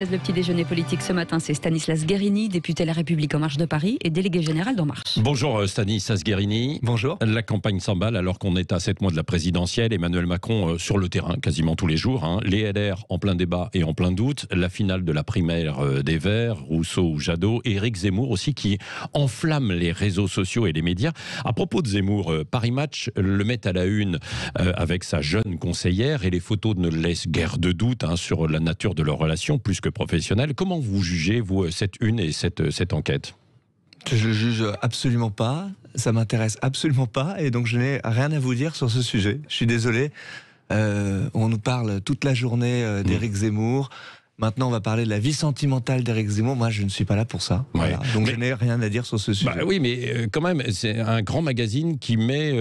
Le petit déjeuner politique ce matin, c'est Stanislas Guerini, député La République En Marche de Paris et délégué général d'En Marche. Bonjour Stanislas Guerini. Bonjour. La campagne s'emballe alors qu'on est à 7 mois de la présidentielle. Emmanuel Macron sur le terrain quasiment tous les jours. Les LR en plein débat et en plein doute. La finale de la primaire des Verts, Rousseau ou Jadot. Et Éric Zemmour aussi qui enflamme les réseaux sociaux et les médias. À propos de Zemmour, Paris Match le met à la une avec sa jeune conseillère et les photos ne laissent guère de doute sur la nature de leur relation plus que professionnelle. Comment vous jugez, vous, cette une et cette enquête ? Je ne juge absolument pas, ça m'intéresse absolument pas, et donc je n'ai rien à vous dire sur ce sujet. Je suis désolé, on nous parle toute la journée d'Éric Zemmour. Maintenant, on va parler de la vie sentimentale d'Éric Zemmour. Moi, je ne suis pas là pour ça. Ouais. Voilà. Donc, je n'ai rien à dire sur ce sujet. Oui, mais quand même, c'est un grand magazine qui met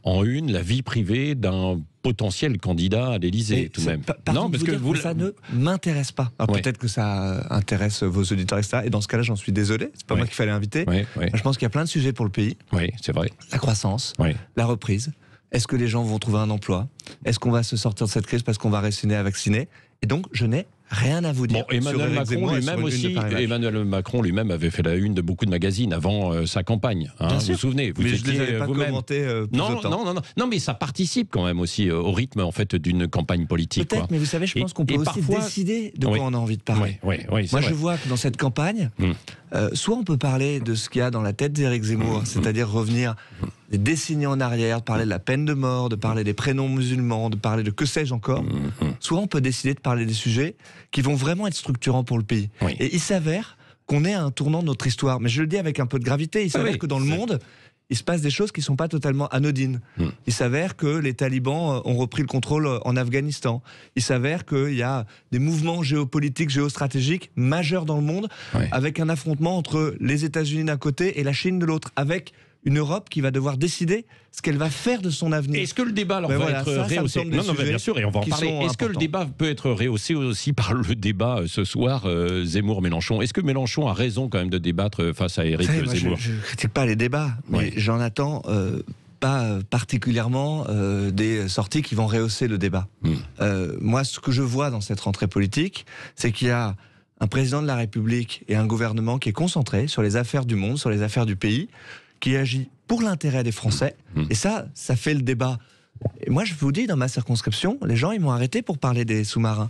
en une la vie privée d'un potentiel candidat à l'Élysée, tout de même. Non, parce que ça ne m'intéresse pas. Alors, peut-être que ça intéresse vos auditeurs, etc. Et dans ce cas-là, j'en suis désolé. C'est pas moi qu'il fallait inviter. Moi, je pense qu'il y a plein de sujets pour le pays. Oui, c'est vrai. La croissance, la reprise. Est-ce que les gens vont trouver un emploi? Est-ce qu'on va se sortir de cette crise parce qu'on va réussir à vacciner? Et donc, je n'ai rien à vous dire. Emmanuel Macron lui-même avait fait la une de beaucoup de magazines avant sa campagne. Vous vous souvenez? Mais je ne les avais pas commentés Non, mais ça participe quand même aussi au rythme en fait d'une campagne politique. Peut-être, mais vous savez, je pense qu'on peut aussi décider de quoi on a envie de parler. Moi, je vois que dans cette campagne, soit on peut parler de ce qu'il y a dans la tête d'Éric Zemmour, c'est-à-dire revenir des décennies en arrière, de parler de la peine de mort, de parler des prénoms musulmans, de parler de que sais-je encore. Soit on peut décider de parler des sujets qui vont vraiment être structurants pour le pays. Et il s'avère qu'on est à un tournant de notre histoire. Mais je le dis avec un peu de gravité. Il s'avère que dans le monde, il se passe des choses qui ne sont pas totalement anodines. Il s'avère que les talibans ont repris le contrôle en Afghanistan. Il s'avère qu'il y a des mouvements géopolitiques, géostratégiques majeurs dans le monde, avec un affrontement entre les États-Unis d'un côté et la Chine de l'autre, avec une Europe qui va devoir décider ce qu'elle va faire de son avenir. Est-ce que le débat va être rehaussé? Non, bien sûr, et on va en parler. Est-ce que le débat peut être rehaussé aussi par le débat ce soir Zemmour-Mélenchon? Est-ce que Mélenchon a raison quand même de débattre face à Éric Zemmour? Je ne critique pas les débats, mais j'en attends pas particulièrement des sorties qui vont rehausser le débat. Moi, ce que je vois dans cette rentrée politique, c'est qu'il y a un président de la République et un gouvernement qui est concentré sur les affaires du monde, sur les affaires du pays, qui agit pour l'intérêt des Français. Et ça fait le débat. Et moi, je vous dis, dans ma circonscription, les gens, ils m'ont arrêté pour parler des sous-marins.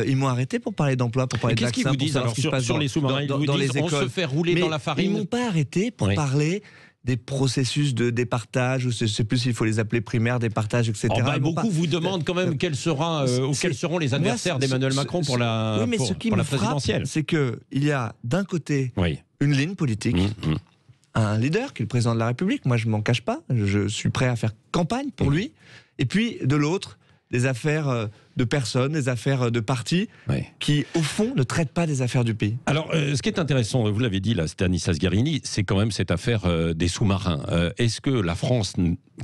Ils m'ont arrêté pour parler d'emploi, pour parler de vaccins. Qu'est-ce qu'ils vous disent alors sur les sous-marins? Ils vous disent on se fait rouler dans la farine. Ils m'ont pas arrêté pour parler des processus de départage, ou je ne sais plus s'il faut les appeler primaires, départage, etc. Beaucoup vous demandent quand même quels seront les adversaires d'Emmanuel Macron pour la présidentielle. C'est qu'il y a d'un côté une ligne politique, un leader qui est le président de la République, moi je ne m'en cache pas, je suis prêt à faire campagne pour lui, et puis de l'autre, des affaires de personnes, des affaires de partis qui, au fond, ne traitent pas des affaires du pays. Alors, ce qui est intéressant, vous l'avez dit, là, Stanislas Guerini, c'est quand même cette affaire des sous-marins. Est-ce que la France,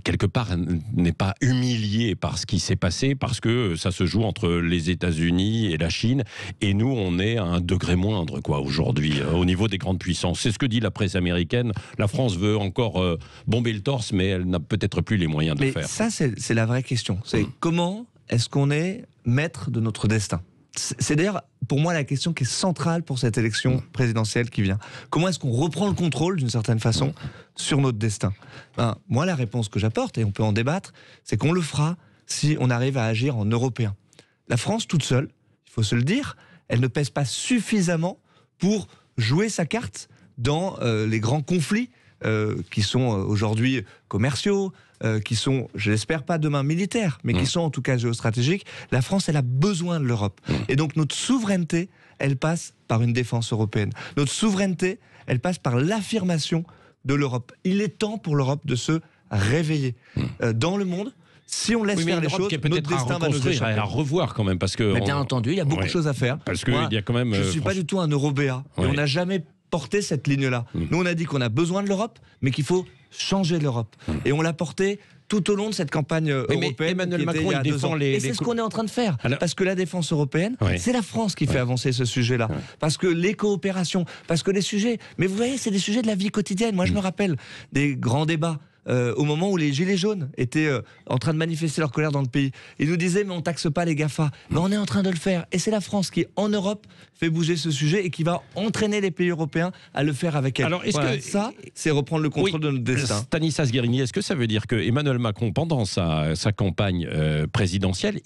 quelque part, n'est pas humiliée par ce qui s'est passé, parce que ça se joue entre les États-Unis et la Chine, et nous, on est à un degré moindre, aujourd'hui, au niveau des grandes puissances. C'est ce que dit la presse américaine. La France veut encore bomber le torse, mais elle n'a peut-être plus les moyens de le faire. Ça, c'est la vraie question. C'est comment est-ce qu'on est maître de notre destin? C'est d'ailleurs, pour moi, la question qui est centrale pour cette élection présidentielle qui vient. Comment est-ce qu'on reprend le contrôle, d'une certaine façon, sur notre destin? Moi, la réponse que j'apporte, et on peut en débattre, c'est qu'on le fera si on arrive à agir en Européen. La France, toute seule, il faut se le dire, elle ne pèse pas suffisamment pour jouer sa carte dans les grands conflits qui sont aujourd'hui commerciaux, qui sont, je l'espère pas demain militaires, mais qui sont en tout cas géostratégiques. La France, elle a besoin de l'Europe. Et donc notre souveraineté, elle passe par une défense européenne. Notre souveraineté, elle passe par l'affirmation de l'Europe. Il est temps pour l'Europe de se réveiller. Dans le monde, si on laisse faire les choses, notre destin va nous échapper. À revoir quand même, parce que... Mais bien entendu, il y a beaucoup de choses à faire. Parce que il y a quand même... Je ne suis pas du tout un eurobéat. Et on n'a jamais porté cette ligne-là. Nous, on a dit qu'on a besoin de l'Europe, mais qu'il faut changer l'Europe. Et on l'a porté tout au long de cette campagne européenne. Emmanuel Macron, il défend Et c'est ce qu'on est en train de faire. Parce que la défense européenne, c'est la France qui fait avancer ce sujet-là. Parce que les coopérations, parce que les sujets... Mais vous voyez, c'est des sujets de la vie quotidienne. Moi, je me rappelle des grands débats au moment où les Gilets jaunes étaient en train de manifester leur colère dans le pays. Ils nous disaient, mais on taxe pas les GAFA. Mais on est en train de le faire. Et c'est la France qui, en Europe, fait bouger ce sujet et qui va entraîner les pays européens à le faire avec elle. Alors, voilà, ça, c'est reprendre le contrôle de notre destin. Stanislas Guerini, est-ce que ça veut dire que Emmanuel Macron, pendant sa campagne présidentielle,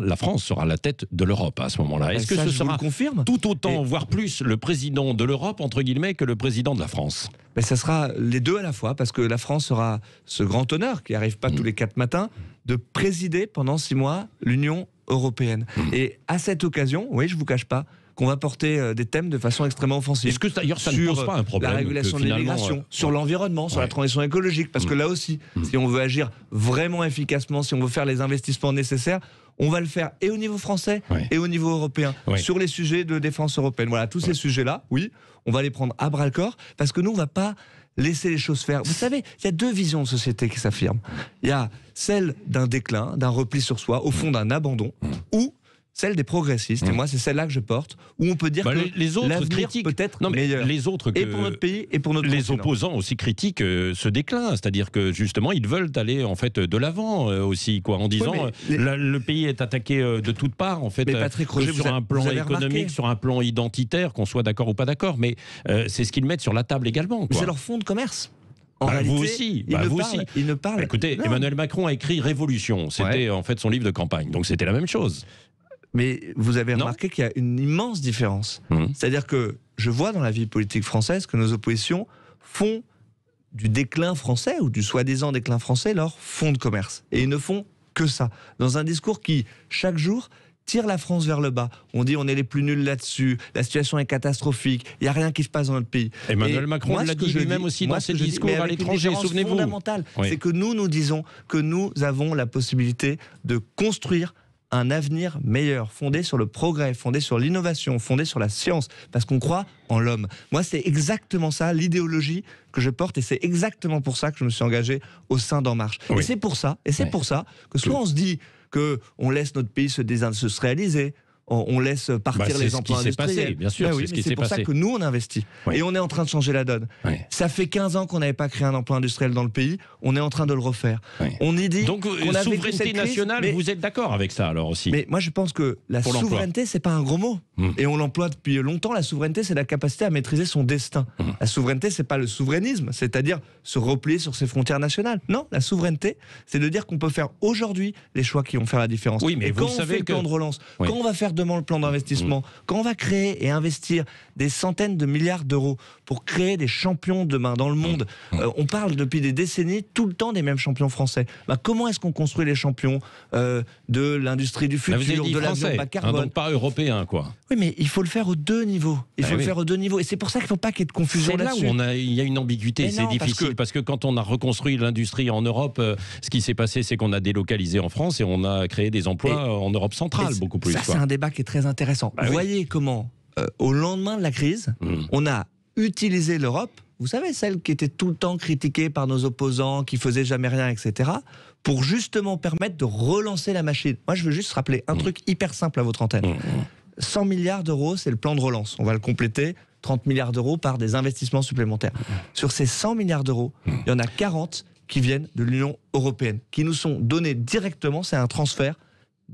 la France sera la tête de l'Europe à ce moment-là? Est-ce que ce sera tout autant, voire plus, le président de l'Europe, entre guillemets, que le président de la France? Mais ça sera les deux à la fois, parce que la France aura ce grand honneur, qui n'arrive pas tous les 4 matins, de présider pendant 6 mois l'Union européenne. Et à cette occasion, oui, je ne vous cache pas, qu'on va porter des thèmes de façon extrêmement offensive. Est-ce que d'ailleurs ça ne pose pas un problème? La régulation de l'immigration, sur l'environnement, sur la transition écologique, parce que là aussi, si on veut agir vraiment efficacement, si on veut faire les investissements nécessaires, on va le faire et au niveau français et au niveau européen, sur les sujets de défense européenne. Voilà, tous ces sujets-là, oui, on va les prendre à bras-le-corps, parce que nous, on ne va pas laisser les choses faire. Vous savez, il y a 2 visions de société qui s'affirment. Il y a celle d'un déclin, d'un repli sur soi, au fond d'un abandon, ou celle des progressistes, et moi c'est celle-là que je porte, où on peut dire que les autres l'avenir critiquent peut être non, mais meilleur, les autres et pour notre pays et pour notre les continent. Opposants aussi critiquent ce déclin, c'est-à-dire que justement ils veulent aller en fait de l'avant aussi, quoi, en disant le pays est attaqué de toutes parts en fait, Patrick Roger, sur un plan économique, sur un plan identitaire, qu'on soit d'accord ou pas d'accord, mais c'est ce qu'ils mettent sur la table également, quoi. C'est leur fonds de commerce. En réalité, vous aussi, ils ne parlent. Écoutez, non. Emmanuel Macron a écrit Révolution, c'était en fait son livre de campagne, donc c'était la même chose. Mais vous avez remarqué qu'il y a une immense différence. C'est-à-dire que je vois dans la vie politique française que nos oppositions font du déclin français, ou du soi-disant déclin français, leur fonds de commerce. Et ils ne font que ça. Dans un discours qui, chaque jour, tire la France vers le bas. On dit on est les plus nuls là-dessus, la situation est catastrophique, il n'y a rien qui se passe dans notre pays. Emmanuel Macron l'a dit lui-même aussi dans ses discours à l'étranger, souvenez-vous. Fondamentale, c'est que nous disons que nous avons la possibilité de construire un avenir meilleur, fondé sur le progrès, fondé sur l'innovation, fondé sur la science, parce qu'on croit en l'homme. Moi, c'est exactement ça, l'idéologie que je porte, et c'est exactement pour ça que je me suis engagé au sein d'En Marche. Et c'est pour ça, que soit on se dit qu'on laisse notre pays se réaliser, on laisse partir les emplois industriels. Bien sûr, c'est pour ça que nous, on investit. Et on est en train de changer la donne. Ça fait 15 ans qu'on n'avait pas créé un emploi industriel dans le pays. On est en train de le refaire. On y dit donc, souveraineté nationale, vous êtes d'accord avec ça alors aussi? Mais moi, je pense que la souveraineté, c'est pas un gros mot. Et on l'emploie depuis longtemps. La souveraineté, c'est la capacité à maîtriser son destin. La souveraineté, c'est pas le souverainisme, c'est-à-dire se replier sur ses frontières nationales. Non, la souveraineté, c'est de dire qu'on peut faire aujourd'hui les choix qui vont faire la différence. Oui, mais et vous quand on fait le plan de relance, quand on va faire demain le plan d'investissement, quand on va créer et investir des centaines de milliards d'euros pour créer des champions demain dans le monde, on parle depuis des décennies tout le temps des mêmes champions français. Comment est-ce qu'on construit les champions de l'industrie du futur, de l'avion bas carbone, donc pas européen, quoi. Oui, mais il faut le faire aux 2 niveaux. Il faut le faire aux 2 niveaux. Et c'est pour ça qu'il ne faut pas qu'il y ait de confusion là-dessus. C'est là où il y a une ambiguïté. C'est difficile parce que quand on a reconstruit l'industrie en Europe, ce qui s'est passé, c'est qu'on a délocalisé en France et on a créé des emplois en Europe centrale, beaucoup plus. Ça, c'est un débat qui est très intéressant. Vous voyez comment, au lendemain de la crise, on a utilisé l'Europe, vous savez, celle qui était tout le temps critiquée par nos opposants, qui faisait jamais rien, etc., pour justement permettre de relancer la machine. Moi, je veux juste rappeler un truc hyper simple à votre antenne. 100 milliards d'euros, c'est le plan de relance. On va le compléter, 30 milliards d'euros par des investissements supplémentaires. Sur ces 100 milliards d'euros, il y en a 40 qui viennent de l'Union européenne, qui nous sont donnés directement, c'est un transfert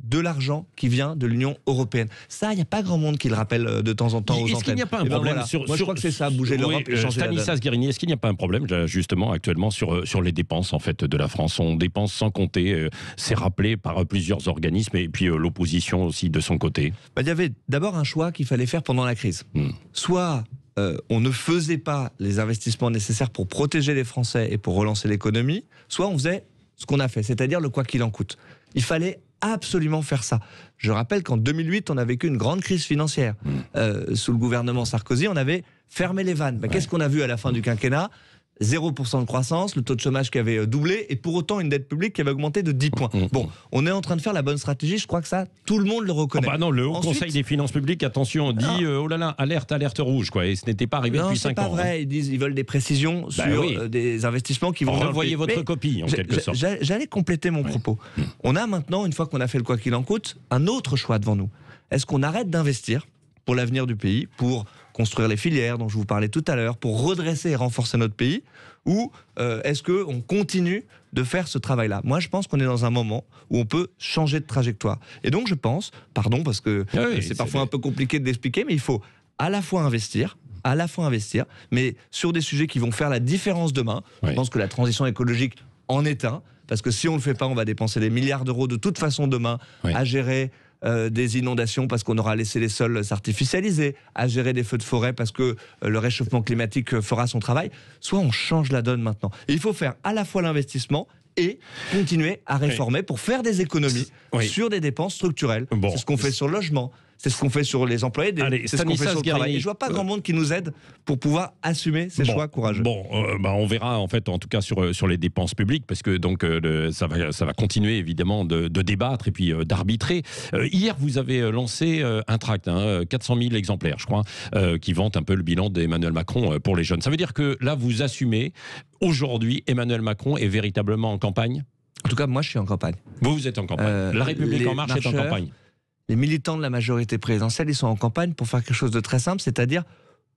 de l'argent qui vient de l'Union européenne. Ça, il n'y a pas grand monde qui le rappelle de temps en temps aux antennes. Est-ce qu'il n'y a pas un problème Moi, je crois que c'est ça, bouger l'Europe et changer la donne. Stanislas Guerini, est-ce qu'il n'y a pas un problème, justement, actuellement, sur les dépenses, en fait, de la France? On dépense sans compter. C'est rappelé par plusieurs organismes et puis l'opposition aussi de son côté. Il y avait d'abord un choix qu'il fallait faire pendant la crise. Soit on ne faisait pas les investissements nécessaires pour protéger les Français et pour relancer l'économie, soit on faisait ce qu'on a fait, c'est-à-dire le quoi qu'il en coûte. Il fallait absolument faire ça. Je rappelle qu'en 2008, on a vécu une grande crise financière. Sous le gouvernement Sarkozy, on avait fermé les vannes. Qu'est-ce qu'on a vu à la fin du quinquennat ? 0% de croissance, le taux de chômage qui avait doublé, et pour autant une dette publique qui avait augmenté de 10 points. Bon, on est en train de faire la bonne stratégie, je crois que ça, tout le monde le reconnaît. Le Haut Conseil des finances publiques, attention, dit oh là là, alerte rouge, quoi, et ce n'était pas arrivé depuis 5 ans. Non, c'est pas vrai, ils veulent des précisions sur des investissements qui vont... Renvoyer votre copie, en quelque sorte. J'allais compléter mon propos. On a maintenant, une fois qu'on a fait le quoi qu'il en coûte, un autre choix devant nous. Est-ce qu'on arrête d'investir pour l'avenir du pays, pour construire les filières dont je vous parlais tout à l'heure, pour redresser et renforcer notre pays, ou est-ce qu'on continue de faire ce travail-là? Moi, je pense qu'on est dans un moment où on peut changer de trajectoire. Et donc, je pense, pardon, parce que c'est parfois un peu compliqué de l'expliquer, mais il faut à la fois investir, mais sur des sujets qui vont faire la différence demain. Je pense que la transition écologique en est un, parce que si on ne le fait pas, on va dépenser des milliards d'euros de toute façon demain à gérer des inondations parce qu'on aura laissé les sols s'artificialiser, à gérer des feux de forêt parce que le réchauffement climatique fera son travail. Soit on change la donne maintenant. Et il faut faire à la fois l'investissement et continuer à réformer pour faire des économies sur des dépenses structurelles. C'est ce qu'on fait sur le logement, c'est ce qu'on fait sur les employés, c'est ce qu'on fait sur le travail. Et je vois pas grand monde qui nous aide pour pouvoir assumer ces choix courageux. On verra en fait, en tout cas sur les dépenses publiques, parce que donc ça va continuer évidemment de débattre et puis d'arbitrer. Hier, vous avez lancé un tract, 400 000 exemplaires, je crois, qui vante un peu le bilan d'Emmanuel Macron pour les jeunes. Ça veut dire que là, vous assumez aujourd'hui, Emmanuel Macron est véritablement en campagne? En tout cas, moi, je suis en campagne. Vous êtes en campagne. La République en marche est en campagne. Les militants de la majorité présidentielle, ils sont en campagne pour faire quelque chose de très simple, c'est-à-dire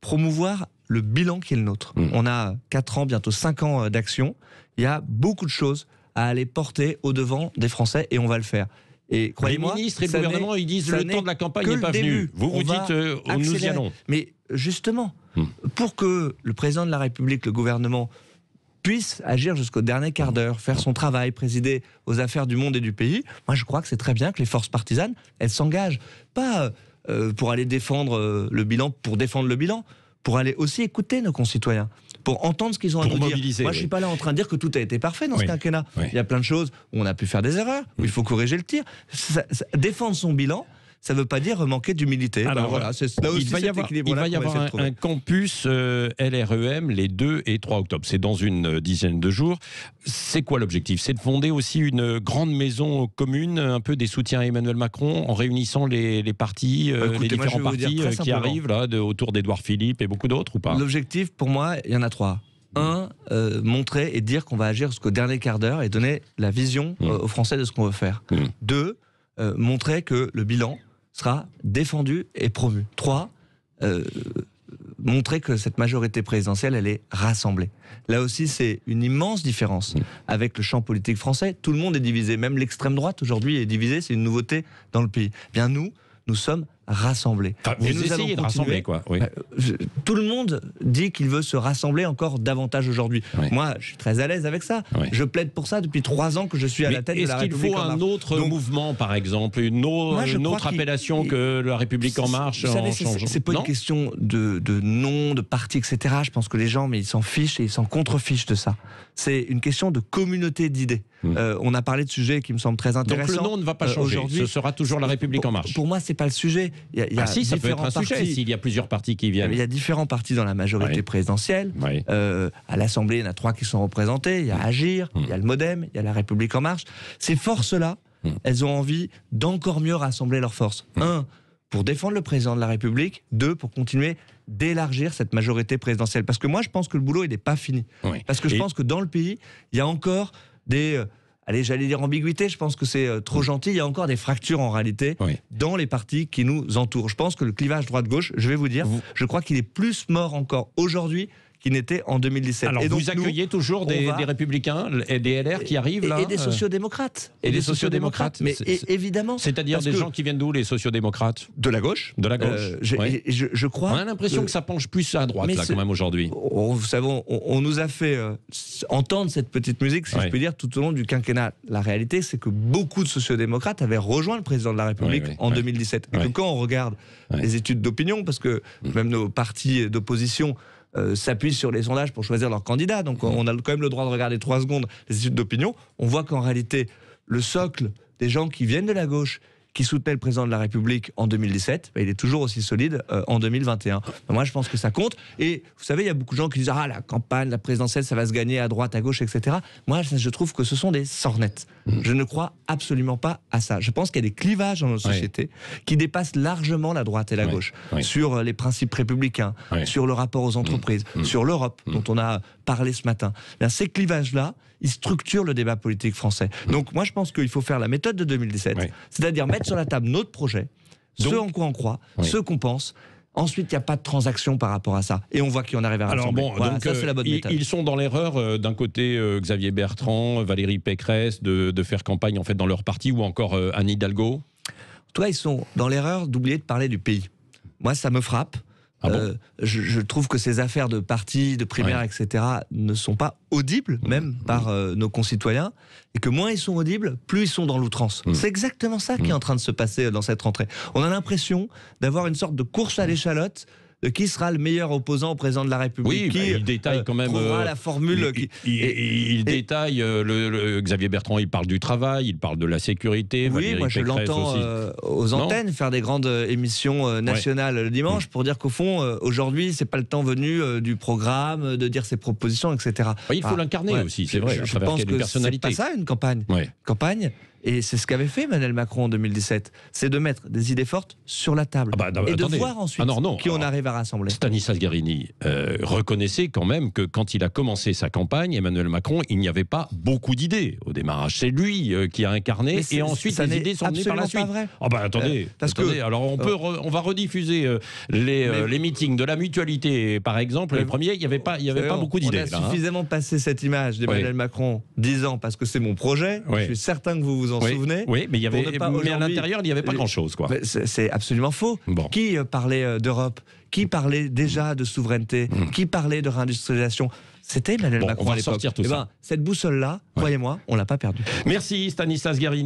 promouvoir le bilan qui est le nôtre. On a 4 ans, bientôt 5 ans d'action. Il y a beaucoup de choses à aller porter au-devant des Français et on va le faire. Et croyez-moi, les ministres et le gouvernement, ils disent le temps de la campagne n'est pas venu. Vous dites nous y allons. Mais justement, pour que le président de la République, le gouvernement, puisse agir jusqu'au dernier quart d'heure, faire son travail, présider aux affaires du monde et du pays, moi je crois que c'est très bien que les forces partisanes, elles s'engagent. Pas pour aller défendre le bilan, pour défendre le bilan, pour aller aussi écouter nos concitoyens, pour entendre ce qu'ils ont à nous dire. Moi je ne suis pas là en train de dire que tout a été parfait dans ce quinquennat. Il y a plein de choses où on a pu faire des erreurs, où il faut corriger le tir. Défendre son bilan, ça ne veut pas dire manquer d'humilité. Alors voilà, il va y avoir un campus LREM les 2 et 3 octobre. C'est dans une dizaine de jours. C'est quoi l'objectif? C'est de fonder aussi une grande maison commune, un peu des soutiens à Emmanuel Macron, en réunissant les partis, les différents partis qui arrivent là, autour d'Édouard Philippe et beaucoup d'autres, ou pas? L'objectif, pour moi, il y en a 3. 1, montrer et dire qu'on va agir jusqu'au dernier quart d'heure et donner la vision aux Français de ce qu'on veut faire. 2, montrer que le bilan sera défendu et promu. 3, montrer que cette majorité présidentielle, elle est rassemblée. Là aussi, c'est une immense différence avec le champ politique français. Tout le monde est divisé, même l'extrême droite aujourd'hui est divisée, c'est une nouveauté dans le pays. Bien nous sommes rassemblés. Vous essayez de rassembler, quoi. Oui. Tout le monde dit qu'il veut se rassembler encore davantage aujourd'hui. Moi, je suis très à l'aise avec ça. Je plaide pour ça depuis 3 ans que je suis à la tête de la République En Marche. Est-ce qu'il faut un autre mouvement, par exemple, une autre appellation que la République En Marche? C'est pas une question de nom, de parti, etc. Je pense que les gens, mais ils s'en fichent et ils s'en contrefichent de ça. C'est une question de communauté d'idées. On a parlé de sujets qui me semblent très intéressants. Donc le nom ne va pas changer. Ce sera toujours la République En Marche. Pour moi, c'est pas le sujet. Si, ça peut être un sujet s'il y a plusieurs partis qui viennent. Il y a différents partis dans la majorité présidentielle. À l'Assemblée, il y en a 3 qui sont représentés. Il y a Agir, il y a le Modem, il y a la République En Marche. Ces forces-là, elles ont envie d'encore mieux rassembler leurs forces. 1, pour défendre le président de la République. 2, pour continuer d'élargir cette majorité présidentielle. Parce que moi, je pense que le boulot, il n'est pas fini. Parce que je pense que dans le pays, il y a encore des... j'allais dire ambiguïté, je pense que c'est trop gentil. Il y a encore des fractures en réalité dans les partis qui nous entourent. Je pense que le clivage droite-gauche, je vais vous dire, je crois qu'il est plus mort encore aujourd'hui qu'il n'était en 2017. Alors, et donc, vous accueillez toujours des républicains et des LR qui arrivent là, et des sociodémocrates. Et des sociodémocrates. Mais évidemment. C'est-à-dire des gens qui viennent d'où, les sociodémocrates? De la gauche. De la gauche. Je crois. On a l'impression que ça penche plus à droite, là, quand même, aujourd'hui. Vous savez, on nous a fait entendre cette petite musique, si je peux dire, tout au long du quinquennat. La réalité, c'est que beaucoup de sociodémocrates avaient rejoint le président de la République en 2017. Et que quand on regarde les études d'opinion, parce que même nos partis d'opposition s'appuient sur les sondages pour choisir leur candidat. Donc on a quand même le droit de regarder 3 secondes les études d'opinion. On voit qu'en réalité, le socle des gens qui viennent de la gauche, qui soutenait le président de la République en 2017, il est toujours aussi solide en 2021. Moi, je pense que ça compte. Et vous savez, il y a beaucoup de gens qui disent « Ah, la campagne, la présidentielle, ça va se gagner à droite, à gauche, etc. » Moi, je trouve que ce sont des sornettes. Je ne crois absolument pas à ça. Je pense qu'il y a des clivages dans nos sociétés qui dépassent largement la droite et la gauche sur les principes républicains, sur le rapport aux entreprises, sur l'Europe, dont on a parlé ce matin. Bien, ces clivages-là, ils structurent le débat politique français. Donc moi, je pense qu'il faut faire la méthode de 2017, c'est-à-dire mettre sur la table notre projet, ce en quoi on croit, ce qu'on pense, Ensuite, il n'y a pas de transaction par rapport à ça. Et on voit qu'on arrive à rassembler. Alors bon, voilà, donc, ça c'est la bonne méthode. ils sont dans l'erreur, d'un côté Xavier Bertrand, Valérie Pécresse, de faire campagne en fait dans leur parti, ou encore Anne Hidalgo. Toi, ils sont dans l'erreur d'oublier de parler du pays. Moi, ça me frappe. Ah bon Je trouve que ces affaires de partis, de primaires, etc. ne sont pas audibles, même par nos concitoyens, et que moins ils sont audibles, plus ils sont dans l'outrance. C'est exactement ça qui est en train de se passer dans cette rentrée. On a l'impression d'avoir une sorte de course à l'échalote de qui sera le meilleur opposant au président de la République. Oui, qui il détaille quand même la formule. Il détaille Xavier Bertrand, il parle du travail, il parle de la sécurité. Oui, Valérie moi je Pécresse l'entends aussi. aux antennes faire des grandes émissions nationales le dimanche pour dire qu'au fond, aujourd'hui, c'est pas le temps venu du programme, de dire ses propositions, etc. Oui, il faut l'incarner aussi, c'est vrai, à Je travers pense quelle que personnalité. c'est pas ça une campagne. Campagne. Et c'est ce qu'avait fait Emmanuel Macron en 2017, c'est de mettre des idées fortes sur la table et de voir ensuite qui on arrive à rassembler. Stanislas Guerini reconnaissait quand même que quand il a commencé sa campagne, Emmanuel Macron, il n'y avait pas beaucoup d'idées au démarrage. C'est lui qui a incarné et ensuite les idées sont venues par la suite. Vrai. Oh bah attendez, alors on va rediffuser les meetings de la Mutualité par exemple, les premiers, il n'y avait pas beaucoup d'idées. On a suffisamment passé cette image d'Emmanuel Macron disant parce que c'est mon projet, je suis certain que vous en souvenez. Oui, mais à l'intérieur, il n'y avait pas grand-chose. C'est absolument faux. Bon. Qui parlait d'Europe? Qui parlait déjà de souveraineté? Qui parlait de réindustrialisation? C'était Emmanuel Macron à l'époque. Cette boussole-là, croyez-moi, on ne l'a pas perdue. Merci Stanislas Guerini.